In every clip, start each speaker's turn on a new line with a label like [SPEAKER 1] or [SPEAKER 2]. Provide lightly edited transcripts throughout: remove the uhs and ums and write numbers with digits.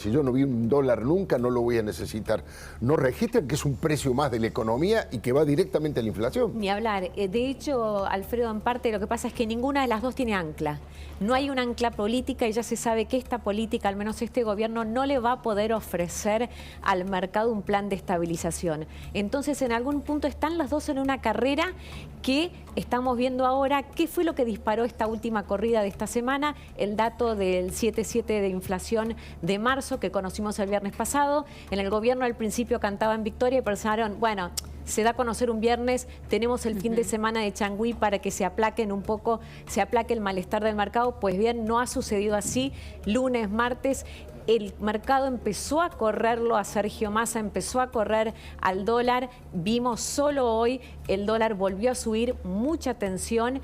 [SPEAKER 1] Si yo no vi un dólar nunca, no lo voy a necesitar. No registran que es un precio más de la economía y que va directamente a la inflación.
[SPEAKER 2] Ni hablar. De hecho, Alfredo, en parte lo que pasa es que ninguna de las dos tiene ancla. No hay un ancla política y ya se sabe que esta política, al menos este gobierno, no le va a poder ofrecer al mercado un plan de estabilización. Entonces, en algún punto están las dos en una carrera que estamos viendo ahora. ¿Qué fue lo que disparó esta última corrida de esta semana? El dato del 7,7 de inflación de marzo que conocimos el viernes pasado. En el gobierno al principio cantaban victoria y pensaron, bueno, se da a conocer un viernes, tenemos el fin de semana de Changüí para que se aplaquen un poco, se aplaque el malestar del mercado. Pues bien, no ha sucedido así. Lunes, martes, el mercado empezó a correrlo a Sergio Massa, empezó a correr al dólar. Vimos solo hoy el dólar volvió a subir, mucha tensión.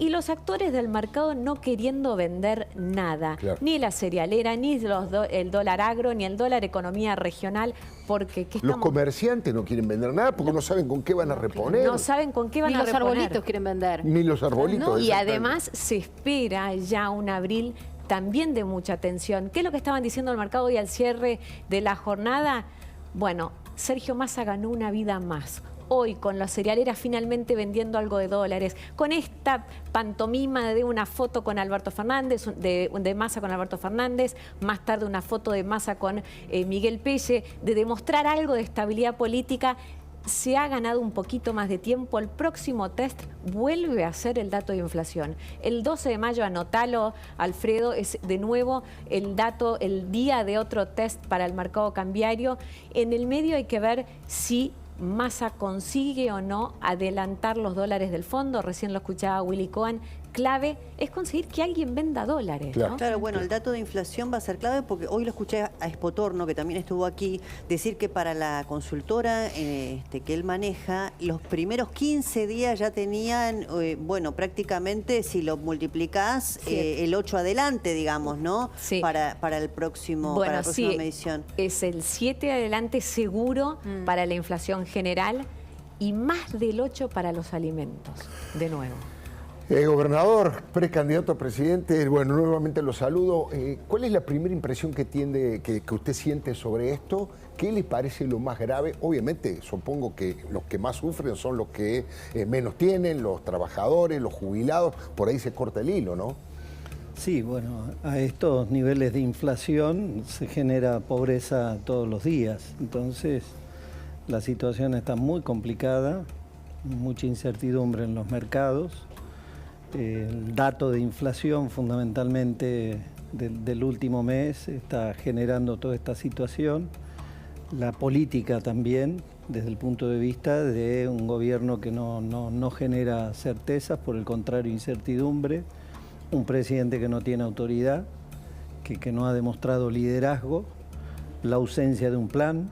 [SPEAKER 2] Y los actores del mercado no queriendo vender nada, claro, ni la cerealera, ni el dólar agro, ni el dólar economía regional, porque
[SPEAKER 1] los comerciantes no quieren vender nada porque no saben con qué van a reponer.
[SPEAKER 2] No saben con qué van a reponer.
[SPEAKER 3] Ni los arbolitos quieren vender.
[SPEAKER 1] Ni los arbolitos.
[SPEAKER 2] No, y además se espera ya un abril también de mucha tensión. ¿Qué es lo que estaban diciendo el mercado hoy al cierre de la jornada? Bueno, Sergio Massa ganó una vida más. Hoy, con las cerealeras finalmente vendiendo algo de dólares, con esta pantomima de una foto con Alberto Fernández, de Massa con Alberto Fernández, más tarde una foto de Massa con Miguel Pelle, de demostrar algo de estabilidad política, se ha ganado un poquito más de tiempo. El próximo test vuelve a ser el dato de inflación. El 12 de mayo, anotalo, Alfredo, es de nuevo el dato, el día de otro test para el mercado cambiario. En el medio hay que ver si Massa consigue o no adelantar los dólares del fondo. Recién lo escuchaba Willy Cohen. Clave es conseguir que alguien venda dólares,
[SPEAKER 1] claro,
[SPEAKER 2] ¿no?
[SPEAKER 4] Claro, bueno, el dato de inflación va a ser clave porque hoy lo escuché a Espotorno, que también estuvo aquí, decir que para la consultora que él maneja, los primeros 15 días ya tenían, bueno, prácticamente si lo multiplicás, el 8 adelante, digamos, ¿no?
[SPEAKER 2] Sí.
[SPEAKER 4] Para el próximo,
[SPEAKER 2] bueno,
[SPEAKER 4] para la próxima
[SPEAKER 2] sí,
[SPEAKER 4] medición.
[SPEAKER 2] Es el 7 adelante seguro para la inflación general y más del 8 para los alimentos, de nuevo.
[SPEAKER 1] Gobernador, precandidato a presidente, bueno, nuevamente lo saludo. ¿Cuál es la primera impresión que usted siente sobre esto? ¿Qué le parece lo más grave? Obviamente, supongo que los que más sufren son los que menos tienen, los trabajadores, los jubilados, por ahí se corta el hilo, ¿no?
[SPEAKER 5] Sí, bueno, a estos niveles de inflación se genera pobreza todos los días. Entonces, la situación está muy complicada, mucha incertidumbre en los mercados. El dato de inflación fundamentalmente del último mes está generando toda esta situación. La política también, desde el punto de vista de un gobierno que no genera certezas, por el contrario incertidumbre, un presidente que no tiene autoridad, que no ha demostrado liderazgo, la ausencia de un plan.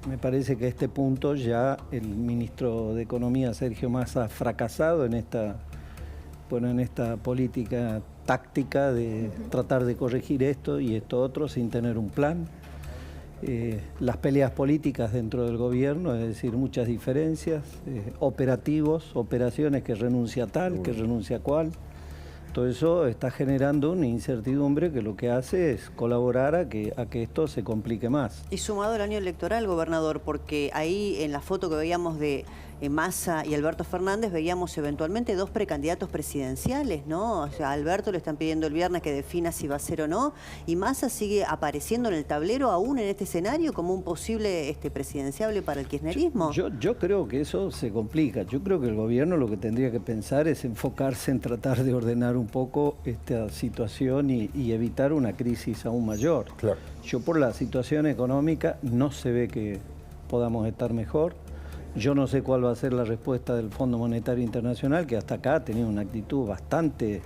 [SPEAKER 5] Me parece que a este punto ya el ministro de Economía, Sergio Massa, ha fracasado en esta política táctica de tratar de corregir esto y esto otro sin tener un plan. Las peleas políticas dentro del gobierno, es decir, muchas diferencias, operaciones que renuncia a tal, que renuncia a cual. Todo eso está generando una incertidumbre que lo que hace es colaborar a que esto se complique más.
[SPEAKER 4] Y sumado al año electoral, gobernador, porque ahí en la foto que veíamos de Massa y Alberto Fernández veíamos eventualmente dos precandidatos presidenciales, ¿no? O sea, a Alberto le están pidiendo el viernes que defina si va a ser o no, y Massa sigue apareciendo en el tablero aún en este escenario como un posible presidenciable para el kirchnerismo.
[SPEAKER 5] Yo creo que eso se complica. Yo creo que el gobierno lo que tendría que pensar es enfocarse en tratar de ordenar un poco esta situación y evitar una crisis aún mayor.
[SPEAKER 1] Claro.
[SPEAKER 5] Yo por la situación económica no se ve que podamos estar mejor. Yo no sé cuál va a ser la respuesta del Fondo Monetario Internacional, que hasta acá ha tenido una actitud bastante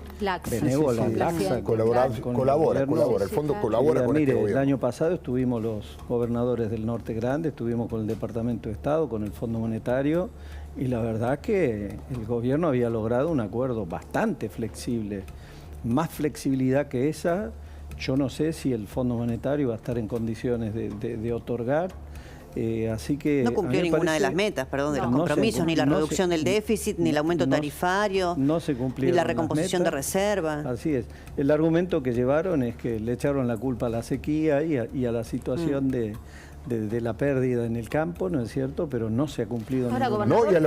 [SPEAKER 5] benévola, laxa.
[SPEAKER 1] Colabora, el fondo colabora con este gobierno.
[SPEAKER 5] El año pasado estuvimos los gobernadores del Norte Grande, estuvimos con el Departamento de Estado, con el Fondo Monetario, y la verdad que el gobierno había logrado un acuerdo bastante flexible. Más flexibilidad que esa, yo no sé si el Fondo Monetario va a estar en condiciones de otorgar. Así que
[SPEAKER 4] no cumplió ninguna de las metas, perdón, de los compromisos, ni la reducción del déficit, ni el aumento tarifario,
[SPEAKER 5] no se cumplieron
[SPEAKER 4] ni la recomposición de reservas.
[SPEAKER 5] Así es. El argumento que llevaron es que le echaron la culpa a la sequía y a la situación de la pérdida en el campo, ¿no es cierto? Pero no se ha cumplido ninguna.
[SPEAKER 1] No, y a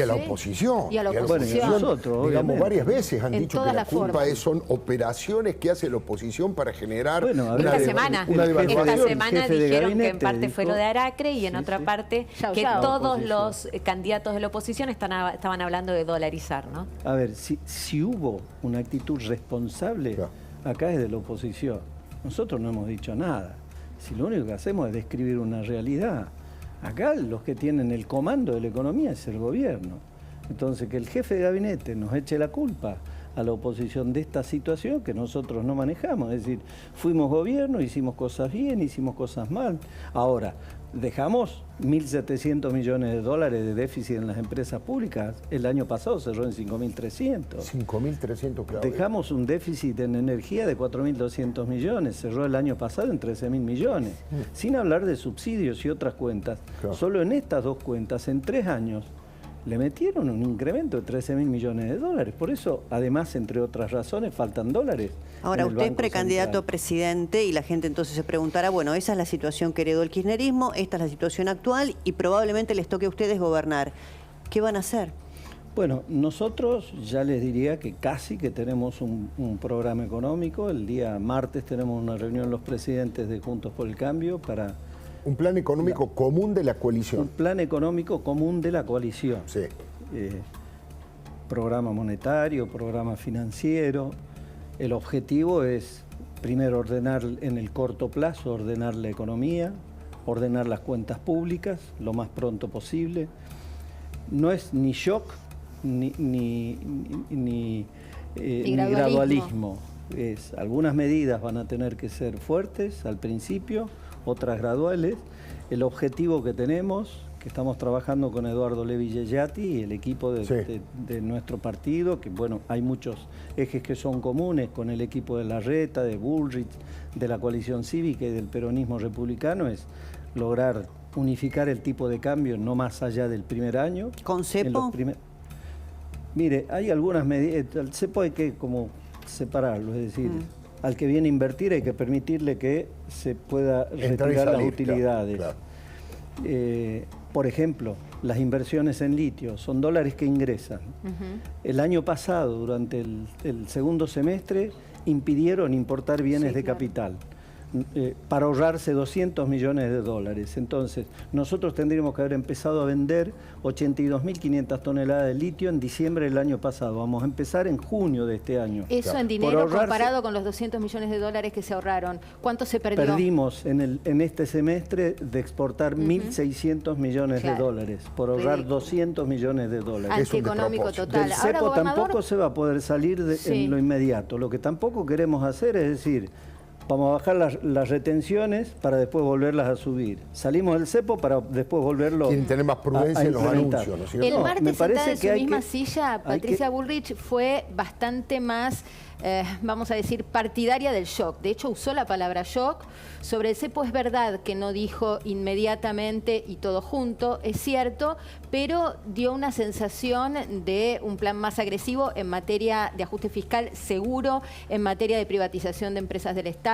[SPEAKER 1] la oposición.
[SPEAKER 2] Y a la oposición.
[SPEAKER 5] Bueno, y a nosotros,
[SPEAKER 1] digamos, varias veces han
[SPEAKER 2] en
[SPEAKER 1] dicho que la culpa son operaciones que hace la oposición para generar
[SPEAKER 2] esta semana dijeron que en parte fue lo de Aracre y en otra parte que todos los candidatos de la oposición estaban hablando de dolarizar, ¿no?
[SPEAKER 5] A ver, si hubo una actitud responsable, acá es de la oposición. Nosotros no hemos dicho nada. Si lo único que hacemos es describir una realidad. Acá los que tienen el comando de la economía es el gobierno. Entonces, que el jefe de gabinete nos eche la culpa a la oposición de esta situación que nosotros no manejamos. Es decir, fuimos gobierno, hicimos cosas bien, hicimos cosas mal. Ahora, dejamos 1.700 millones de dólares de déficit en las empresas públicas. El año pasado cerró en 5.300.
[SPEAKER 1] 5.300, claro.
[SPEAKER 5] Dejamos un déficit en energía de 4.200 millones. Cerró el año pasado en 13.000 millones. Sin hablar de subsidios y otras cuentas. Claro. Solo en estas dos cuentas, en 3 años, le metieron un incremento de 13.000 millones de dólares. Por eso, además, entre otras razones, faltan dólares.
[SPEAKER 4] Ahora, usted es precandidato a presidente y la gente entonces se preguntará, bueno, esa es la situación que heredó el kirchnerismo, esta es la situación actual y probablemente les toque a ustedes gobernar. ¿Qué van a hacer?
[SPEAKER 5] Bueno, nosotros ya les diría que casi que tenemos un programa económico. El día martes tenemos una reunión los presidentes de Juntos por el Cambio para...
[SPEAKER 1] Un plan económico común de la coalición.
[SPEAKER 5] Un plan económico común de la coalición.
[SPEAKER 1] Sí.
[SPEAKER 5] Programa monetario, programa financiero. El objetivo es, primero, ordenar en el corto plazo, ordenar la economía, ordenar las cuentas públicas lo más pronto posible. No es ni shock ni gradualismo. Algunas medidas van a tener que ser fuertes al principio, otras graduales. El objetivo que tenemos, que estamos trabajando con Eduardo Levi Yeyati y el equipo de nuestro partido, que bueno, hay muchos ejes que son comunes con el equipo de Larreta, de Bullrich, de la coalición cívica y del peronismo republicano, es lograr unificar el tipo de cambio no más allá del primer año.
[SPEAKER 4] ¿Con cepo?
[SPEAKER 5] Mire, hay algunas medidas, el cepo hay que como separarlo, es decir, al que viene a invertir hay que permitirle que se pueda retirar las utilidades. Claro. Por ejemplo, las inversiones en litio son dólares que ingresan. El año pasado, durante el segundo semestre, impidieron importar bienes de capital para ahorrarse 200 millones de dólares. Entonces, nosotros tendríamos que haber empezado a vender 82.500 toneladas de litio en diciembre del año pasado. Vamos a empezar en junio de este año.
[SPEAKER 3] Eso en dinero comparado con los 200 millones de dólares que se ahorraron. ¿Cuánto se perdió?
[SPEAKER 5] Perdimos en este semestre de exportar 1.600 millones de dólares por ahorrar 200 millones de dólares.
[SPEAKER 3] Antieconómico total.
[SPEAKER 5] Del cepo tampoco se va a poder salir en lo inmediato. Lo que tampoco queremos hacer es decir, vamos a bajar las retenciones para después volverlas a subir. Salimos del cepo para después volverlo
[SPEAKER 1] Quieren tener más prudencia en los anuncios, ¿no es cierto?
[SPEAKER 3] El martes sentada en su misma silla, Patricia Bullrich fue bastante más, vamos a decir, partidaria del shock. De hecho, usó la palabra shock. Sobre el cepo es verdad que no dijo inmediatamente y todo junto, es cierto, pero dio una sensación de un plan más agresivo en materia de ajuste fiscal seguro, en materia de privatización de empresas del Estado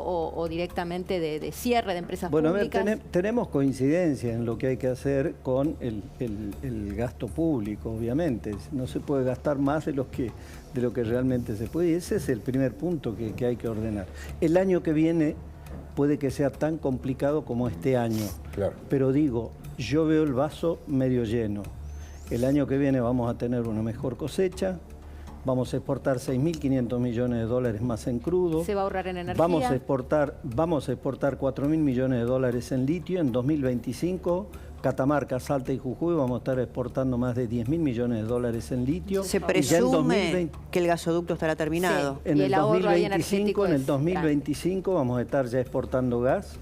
[SPEAKER 3] o directamente de cierre de empresas públicas.
[SPEAKER 5] Bueno, tenemos coincidencia en lo que hay que hacer con el gasto público, obviamente. No se puede gastar más de lo que realmente se puede. Y ese es el primer punto que hay que ordenar. El año que viene puede que sea tan complicado como este año. Claro. Pero digo, yo veo el vaso medio lleno. El año que viene vamos a tener una mejor cosecha, vamos a exportar 6.500 millones de dólares más en crudo.
[SPEAKER 3] Se va a ahorrar en energía.
[SPEAKER 5] Vamos a exportar 4.000 millones de dólares en litio. En 2025, Catamarca, Salta y Jujuy vamos a estar exportando más de 10.000 millones de dólares en litio.
[SPEAKER 4] Se presume que el gasoducto estará terminado.
[SPEAKER 3] Sí,
[SPEAKER 5] en el 2025 vamos a estar ya exportando gas.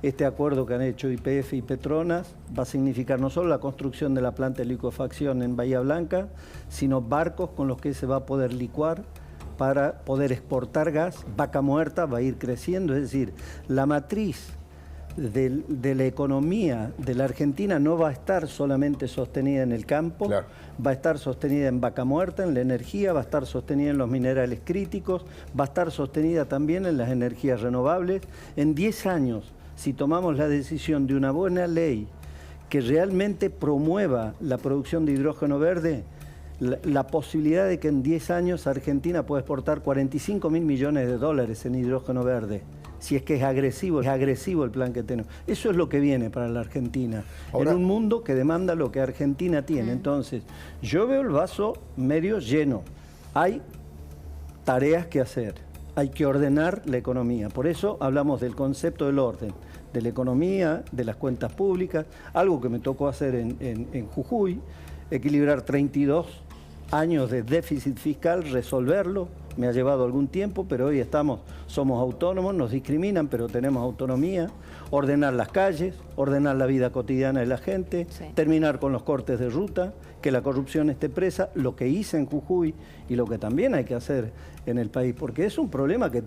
[SPEAKER 5] Este acuerdo que han hecho YPF y Petronas va a significar no solo la construcción de la planta de licuefacción en Bahía Blanca, sino barcos con los que se va a poder licuar para poder exportar gas. Vaca Muerta va a ir creciendo, es decir, la matriz de la economía de la Argentina no va a estar solamente sostenida en el campo,
[SPEAKER 1] claro,
[SPEAKER 5] va a estar sostenida en vaca muerta, en la energía, va a estar sostenida en los minerales críticos, va a estar sostenida también en las energías renovables. En 10 años, si tomamos la decisión de una buena ley que realmente promueva la producción de hidrógeno verde, la posibilidad de que en 10 años Argentina pueda exportar 45.000 millones de dólares en hidrógeno verde, si es que es agresivo el plan que tenemos. Eso es lo que viene para la Argentina, ahora, en un mundo que demanda lo que Argentina tiene. Entonces, yo veo el vaso medio lleno. Hay tareas que hacer, hay que ordenar la economía. Por eso hablamos del concepto del orden, de la economía, de las cuentas públicas, algo que me tocó hacer en Jujuy, equilibrar 32 años de déficit fiscal, resolverlo. Me ha llevado algún tiempo, pero hoy somos autónomos, nos discriminan, pero tenemos autonomía. Ordenar las calles, ordenar la vida cotidiana de la gente, sí, terminar con los cortes de ruta, que la corrupción esté presa, lo que hice en Jujuy y lo que también hay que hacer en el país, porque es un problema que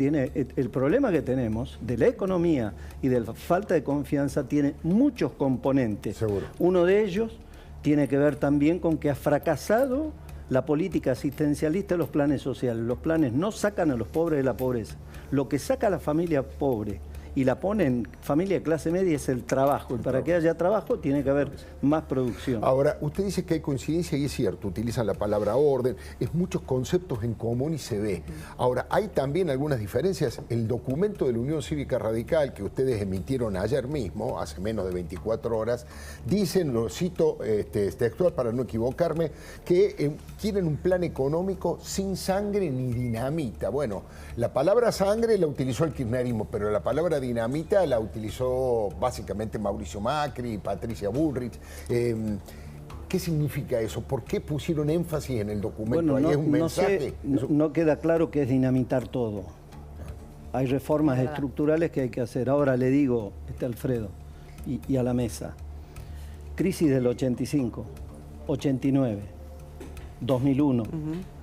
[SPEAKER 5] el problema que tenemos de la economía y de la falta de confianza tiene muchos componentes.
[SPEAKER 1] Seguro.
[SPEAKER 5] Uno de ellos tiene que ver también con que ha fracasado la política asistencialista de los planes sociales. Los planes no sacan a los pobres de la pobreza. Lo que saca a la familia pobre y la pone en familia de clase media es el trabajo. Y para que haya trabajo tiene que haber más producción.
[SPEAKER 1] Ahora, usted dice que hay coincidencia y es cierto, utilizan la palabra orden, es muchos conceptos en común y se ve. Ahora, hay también algunas diferencias. El documento de la Unión Cívica Radical que ustedes emitieron ayer mismo, hace menos de 24 horas, dicen, lo cito textual para no equivocarme, que quieren un plan económico sin sangre ni dinamita. Bueno, la palabra sangre la utilizó el kirchnerismo, pero la palabra dinamita la utilizó básicamente Mauricio Macri y Patricia Bullrich. ¿Qué significa eso? ¿Por qué pusieron énfasis en el documento?
[SPEAKER 5] Bueno,
[SPEAKER 1] ¿Ahí es un mensaje?
[SPEAKER 5] No queda claro qué es dinamitar todo. Hay reformas estructurales que hay que hacer. Ahora le digo, Alfredo, y a la mesa, crisis del 85, 89, 2001,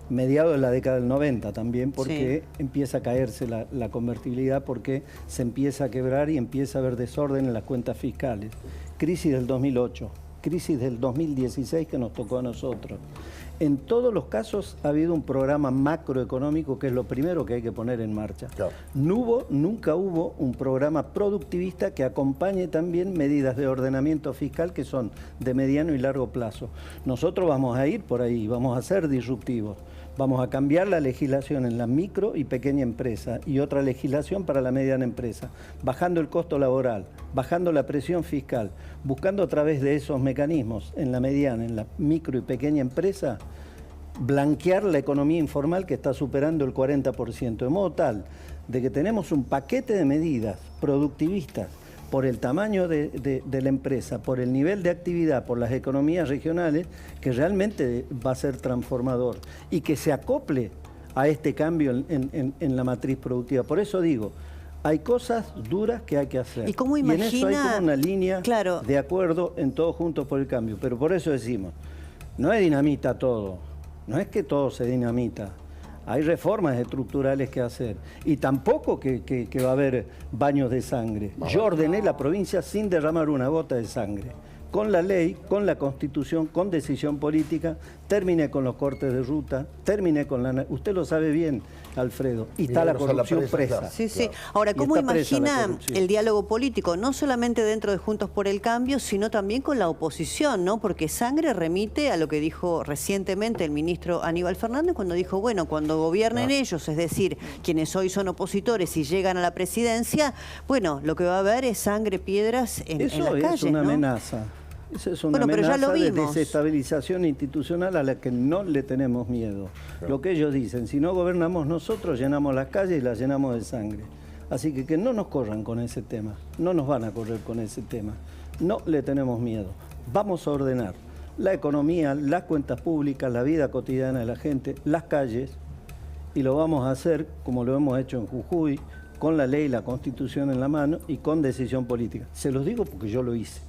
[SPEAKER 5] mediado de la década del 90 también, porque empieza a caerse la convertibilidad, porque se empieza a quebrar y empieza a haber desorden en las cuentas fiscales. Crisis del 2008, crisis del 2016 que nos tocó a nosotros. En todos los casos ha habido un programa macroeconómico que es lo primero que hay que poner en marcha. Claro. Nunca hubo un programa productivista que acompañe también medidas de ordenamiento fiscal que son de mediano y largo plazo. Nosotros vamos a ir por ahí, vamos a ser disruptivos. Vamos a cambiar la legislación en la micro y pequeña empresa y otra legislación para la mediana empresa, bajando el costo laboral, bajando la presión fiscal, buscando a través de esos mecanismos en la mediana, en la micro y pequeña empresa, blanquear la economía informal que está superando el 40%, de modo tal de que tenemos un paquete de medidas productivistas por el tamaño de la empresa, por el nivel de actividad, por las economías regionales, que realmente va a ser transformador y que se acople a este cambio en la matriz productiva. Por eso digo, hay cosas duras que hay que hacer.
[SPEAKER 4] ¿Y cómo imagina?
[SPEAKER 5] Y en eso hay como una línea de acuerdo en Todos Juntos por el Cambio. Pero por eso decimos, no es dinamita todo, no es que todo se dinamita. Hay reformas estructurales que hacer y tampoco que va a haber baños de sangre. Yo ordené la provincia sin derramar una gota de sangre. Con la ley, con la Constitución, con decisión política, terminé con los cortes de ruta, terminé con la... Usted lo sabe bien, Alfredo, y está la corrupción presa.
[SPEAKER 4] Sí, sí. Ahora, ¿cómo imagina el diálogo político? No solamente dentro de Juntos por el Cambio, sino también con la oposición, ¿no? Porque sangre remite a lo que dijo recientemente el ministro Aníbal Fernández cuando dijo, bueno, cuando gobiernen ellos, es decir, quienes hoy son opositores y llegan a la presidencia, bueno, lo que va a haber es sangre, piedras en las calles,
[SPEAKER 5] Eso es una
[SPEAKER 4] ¿no?
[SPEAKER 5] amenaza. Esa es una amenaza de desestabilización institucional a la que no le tenemos miedo. Claro. Lo que ellos dicen, si no gobernamos nosotros, llenamos las calles y las llenamos de sangre. Así que no nos corran con ese tema, no nos van a correr con ese tema. No le tenemos miedo. Vamos a ordenar la economía, las cuentas públicas, la vida cotidiana de la gente, las calles, y lo vamos a hacer como lo hemos hecho en Jujuy, con la ley y la Constitución en la mano y con decisión política. Se los digo porque yo lo hice.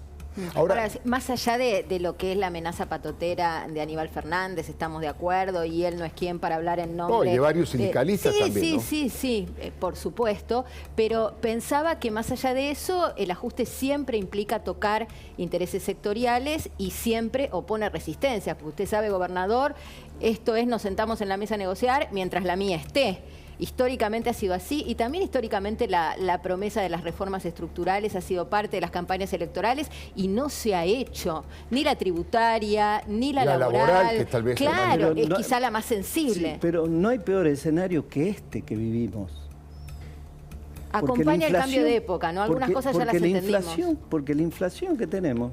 [SPEAKER 3] Ahora, más allá de lo que es la amenaza patotera de Aníbal Fernández, estamos de acuerdo, y él no es quien para hablar en nombre...
[SPEAKER 1] y de varios sindicalistas también, ¿no?
[SPEAKER 3] Sí, por supuesto, pero pensaba que más allá de eso, el ajuste siempre implica tocar intereses sectoriales y siempre opone resistencia, porque usted sabe, gobernador, esto es, nos sentamos en la mesa a negociar mientras la mía esté. Históricamente ha sido así, y también históricamente la promesa de las reformas estructurales ha sido parte de las campañas electorales y no se ha hecho ni la tributaria, ni la laboral,
[SPEAKER 1] que tal vez
[SPEAKER 3] claro, es quizá la más sensible.
[SPEAKER 5] Sí, pero no hay peor escenario que este que vivimos.
[SPEAKER 3] Acompaña el cambio de época, ¿no? Algunas cosas ya las entendimos.
[SPEAKER 5] Porque la inflación que tenemos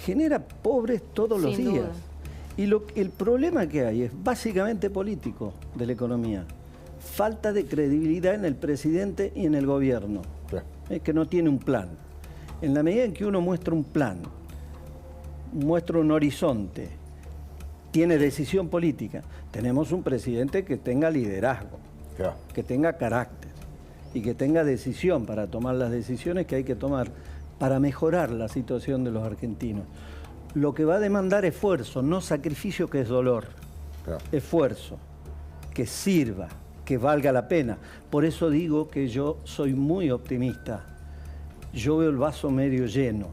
[SPEAKER 5] genera pobres todos los días.
[SPEAKER 3] Duda.
[SPEAKER 5] Y el problema que hay es básicamente político de la economía. Falta de credibilidad en el presidente y en el gobierno.
[SPEAKER 1] Claro.
[SPEAKER 5] Es que no tiene un plan. En la medida en que uno muestra un plan, muestra un horizonte, tiene decisión política, tenemos un presidente que tenga liderazgo,
[SPEAKER 1] Claro.
[SPEAKER 5] que tenga carácter y que tenga decisión para tomar las decisiones que hay que tomar para mejorar la situación de los argentinos. Lo que va a demandar esfuerzo, no sacrificio, que es dolor.
[SPEAKER 1] Claro.
[SPEAKER 5] Esfuerzo, que sirva, que valga la pena. Por eso digo que yo soy muy optimista. Yo veo el vaso medio lleno.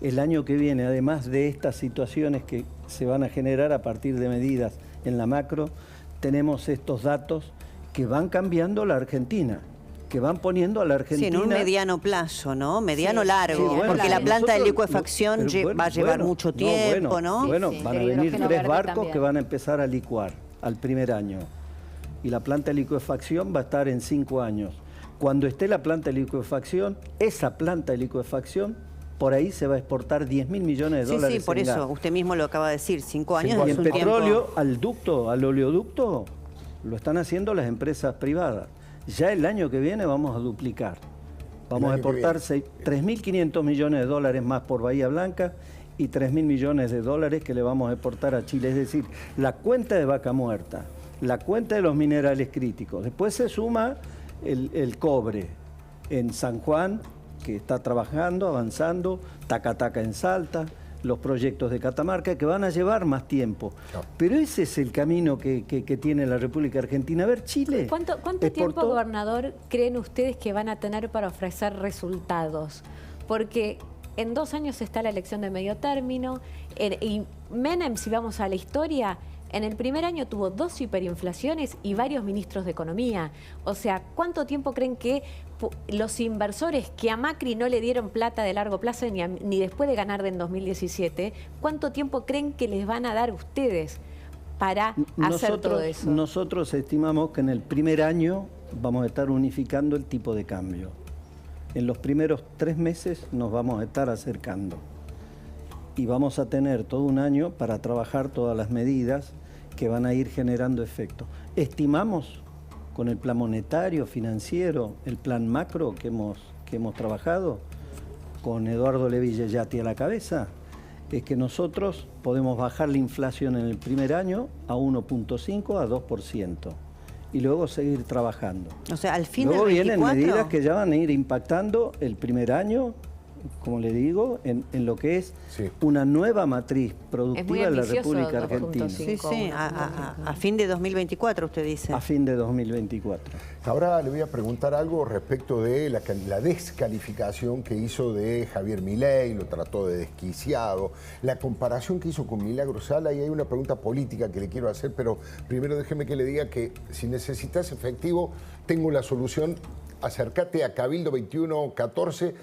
[SPEAKER 5] El año que viene, además de estas situaciones que se van a generar a partir de medidas en la macro, tenemos estos datos que van cambiando la Argentina, que van poniendo a la Argentina...
[SPEAKER 4] Sí, en un mediano plazo, ¿no? Mediano
[SPEAKER 3] Sí,
[SPEAKER 4] largo,
[SPEAKER 3] sí, bueno,
[SPEAKER 4] porque la planta de
[SPEAKER 5] nosotros,
[SPEAKER 4] licuefacción va a llevar mucho tiempo, ¿no?
[SPEAKER 5] Bueno,
[SPEAKER 3] Sí,
[SPEAKER 5] van a
[SPEAKER 3] el
[SPEAKER 5] venir
[SPEAKER 3] hidrógeno
[SPEAKER 5] 3
[SPEAKER 3] verde
[SPEAKER 5] barcos
[SPEAKER 3] también.
[SPEAKER 5] que van a empezar a licuar al primer año. Y la planta de licuefacción va a estar en 5 años. Cuando esté la planta de licuefacción, esa planta de licuefacción, por ahí se va a exportar 10.000 millones de dólares.
[SPEAKER 4] Sí, por
[SPEAKER 5] en gas.
[SPEAKER 4] eso, usted mismo lo acaba de decir, 5 años
[SPEAKER 5] Y
[SPEAKER 4] es
[SPEAKER 5] en
[SPEAKER 4] un
[SPEAKER 5] petróleo,
[SPEAKER 4] tiempo.
[SPEAKER 5] al ducto, al oleoducto, lo están haciendo las empresas privadas. Ya el año que viene vamos a duplicar. Vamos a exportar 3.500 millones de dólares más por Bahía Blanca y 3.000 millones de dólares que le vamos a exportar a Chile. Es decir, la cuenta de Vaca Muerta, la cuenta de los minerales críticos. Después se suma el cobre en San Juan, que está trabajando, avanzando, Taca Taca en Salta, los proyectos de Catamarca, que van a llevar más tiempo.
[SPEAKER 1] Claro.
[SPEAKER 5] Pero ese es el camino que tiene la República Argentina. A ver, Chile...
[SPEAKER 2] ¿Cuánto tiempo, gobernador, creen ustedes que van a tener para ofrecer resultados? Porque en 2 años está la elección de medio término, y Menem, si vamos a la historia, en el primer año tuvo 2 hiperinflaciones y varios ministros de Economía. O sea, ¿cuánto tiempo creen que los inversores que a Macri no le dieron plata de largo plazo ni después de ganar en 2017, cuánto tiempo creen que les van a dar ustedes para hacer todo eso?
[SPEAKER 5] Nosotros estimamos que en el primer año vamos a estar unificando el tipo de cambio. En los primeros 3 meses nos vamos a estar acercando. Y vamos a tener todo un año para trabajar todas las medidas que van a ir generando efecto. Estimamos, con el plan monetario, financiero, el plan macro que hemos trabajado, con Eduardo Levy-Yeyati a la cabeza, es que nosotros podemos bajar la inflación en el primer año a 1.5 a 2%. Y luego seguir trabajando.
[SPEAKER 4] O sea, al fin
[SPEAKER 5] Luego
[SPEAKER 4] del
[SPEAKER 5] vienen
[SPEAKER 4] 24...
[SPEAKER 5] medidas que ya van a ir impactando el primer año, como le digo, en lo que es una nueva matriz productiva de la República Argentina.
[SPEAKER 4] Sí, a fin de 2024, usted dice.
[SPEAKER 5] A fin de 2024.
[SPEAKER 1] Ahora le voy a preguntar algo respecto de la descalificación que hizo de Javier Milei, lo trató de desquiciado, la comparación que hizo con Milagro Sala, y hay una pregunta política que le quiero hacer, pero primero déjeme que le diga que si necesitas efectivo, tengo la solución. Acércate a Cabildo 2114.